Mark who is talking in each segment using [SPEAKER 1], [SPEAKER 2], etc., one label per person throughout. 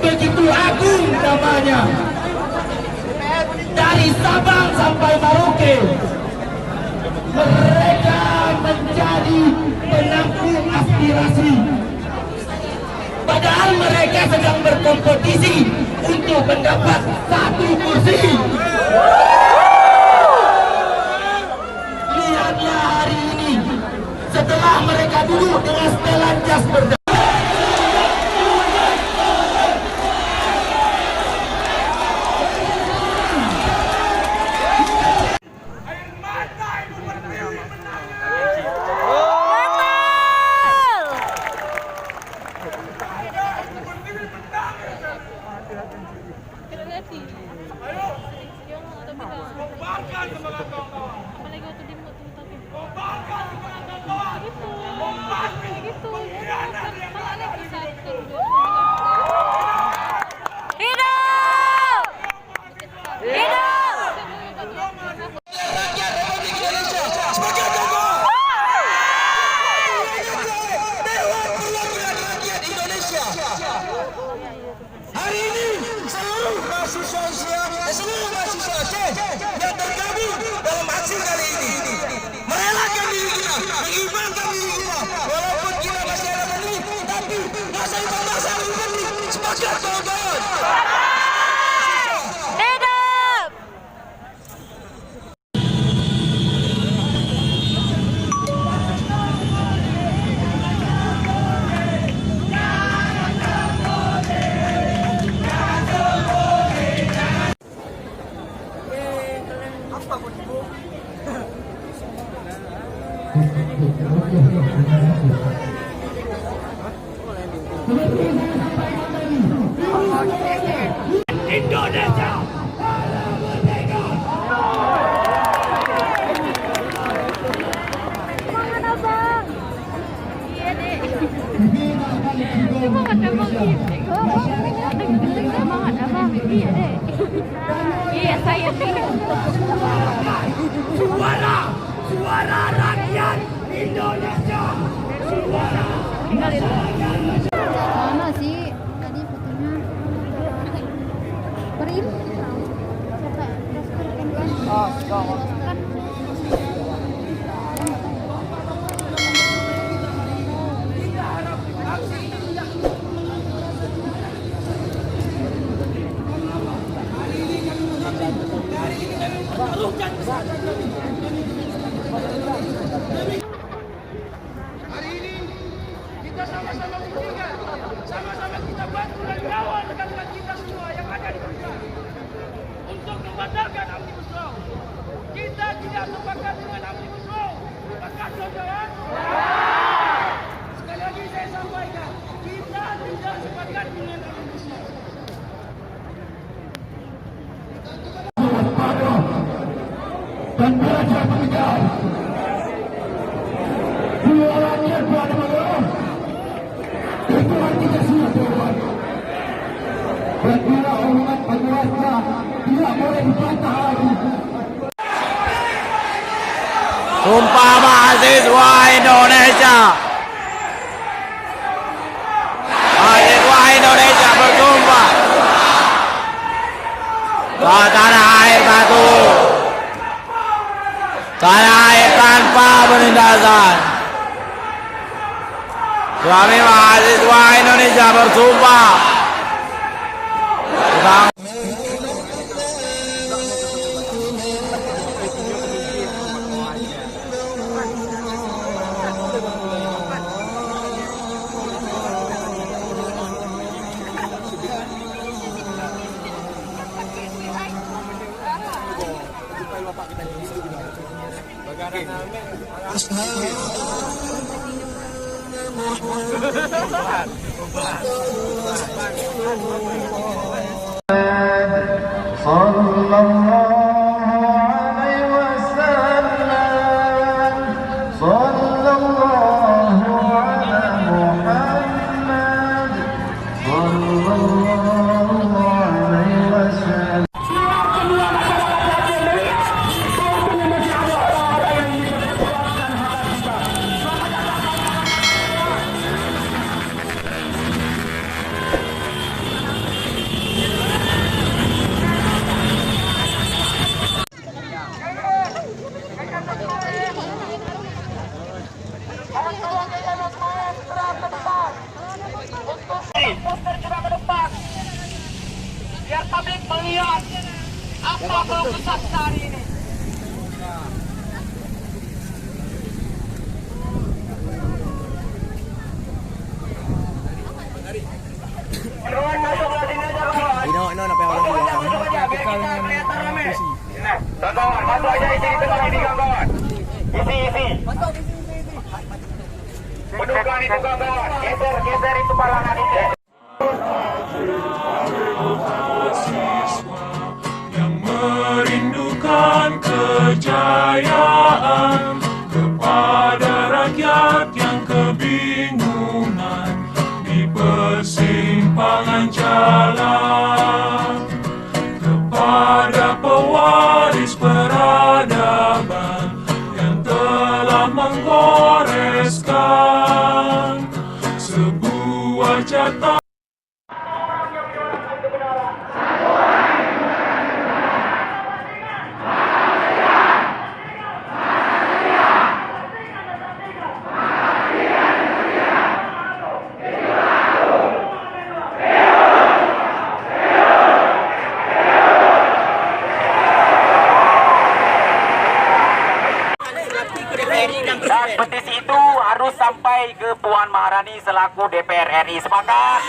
[SPEAKER 1] begitu agung namanya. Dari Sabang sampai Merauke, mereka menjadi penampung aspirasi. Padahal mereka sedang berkompetisi untuk mendapat satu kursi. Lihatlah hari ini, setelah mereka duduk dengan setelan jas berdamai.
[SPEAKER 2] Hari ini seluruh mahasiswa Aceh yang tergabung dalam aksi kali ini merelakan diri kita, mengibarkan diri kita, walaupun kita masih ada benih, tapi masa lebih penting. Sepakat kawan-kawan.
[SPEAKER 1] Indonesia merdeka.
[SPEAKER 3] Semangat abang. Iya deh. Semangat abang. Semangat abang. Iya deh. Iya saya.
[SPEAKER 1] Suara rakyat Indonesia. Suara masyarakat.
[SPEAKER 3] Mana sih tadi fotonya? Perim? Kan?
[SPEAKER 2] Hari ini kita sama-sama buktikan, sama-sama kita bantu dan kawal rekan-rekan kita semua yang ada di kita untuk membatalkan Omnibus Law. Kita tidak sepakat dengan Omnibus Law. Sepakat saudara? Sekali lagi saya sampaikan, kita tidak sepakat dengan Omnibus Law.
[SPEAKER 1] Dan belajar meninggal. Jualannya kepada Allah. Itu artinya sudah berbuat. Berkira umat penguasa tidak boleh dibantah lagi.
[SPEAKER 4] Sumpah mahasiswa Indonesia. Mahasiswa Indonesia bersumpah. Bahwa tanah air satu. Tanah air tanpa penindasan. Kami mahasiswa Indonesia bersumpah.
[SPEAKER 2] biar publik melihat apa kelukusan hari ini. Kawan masuk ke sini aja kawan.
[SPEAKER 5] Ini apa yang orang bilang?
[SPEAKER 2] Kawan, masuk aja isi tengah ini kawan. Isi. Penuhkan itu kawan. Geser itu palangan itu.
[SPEAKER 6] Yang merindukan kejayaan kepada rakyat yang kebingungan di persimpangan jalan, kepada pewaris peradaban yang telah menggoreskan sebuah catatan.
[SPEAKER 2] Dan petisi itu harus sampai ke Puan Maharani selaku DPR RI. Sepakat?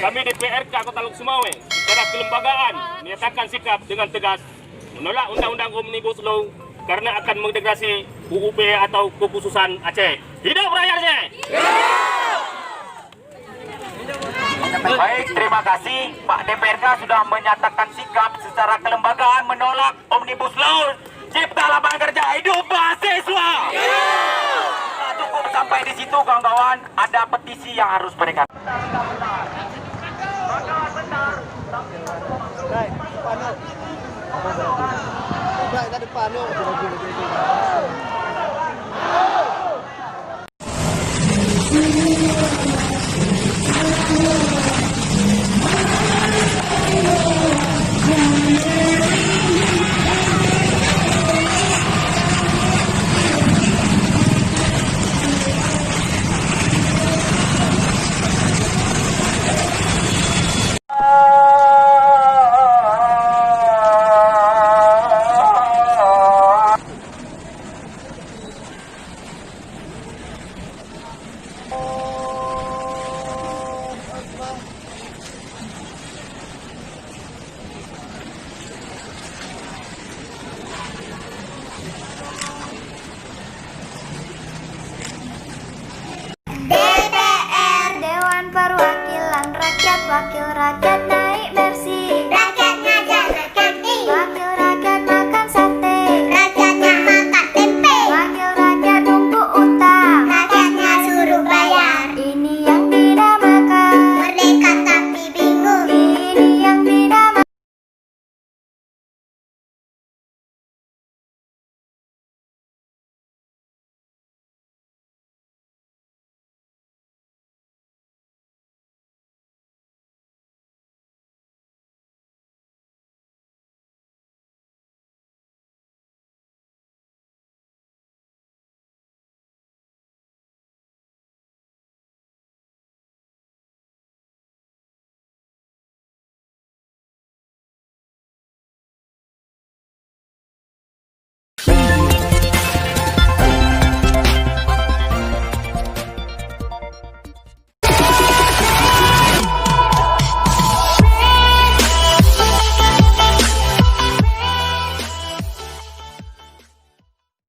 [SPEAKER 7] Kami DPR Kota Lok Sumawe secara kelembagaan menyatakan sikap dengan tegas menolak Undang-Undang Omnibus Law karena akan mendegradasi UUP atau kekhususan Aceh. Hidup rakyat Aceh!
[SPEAKER 2] Baik, terima kasih. Pak DPRK sudah menyatakan sikap secara kelembagaan menolak Omnibus Law Cipta Lapangan Kerja. Hidup mahasiswa! Nah, cukup sampai di situ kawan-kawan. Ada petisi yang harus mereka.
[SPEAKER 8] DPR, Dewan Perwakilan Rakyat, Wakil Rakyat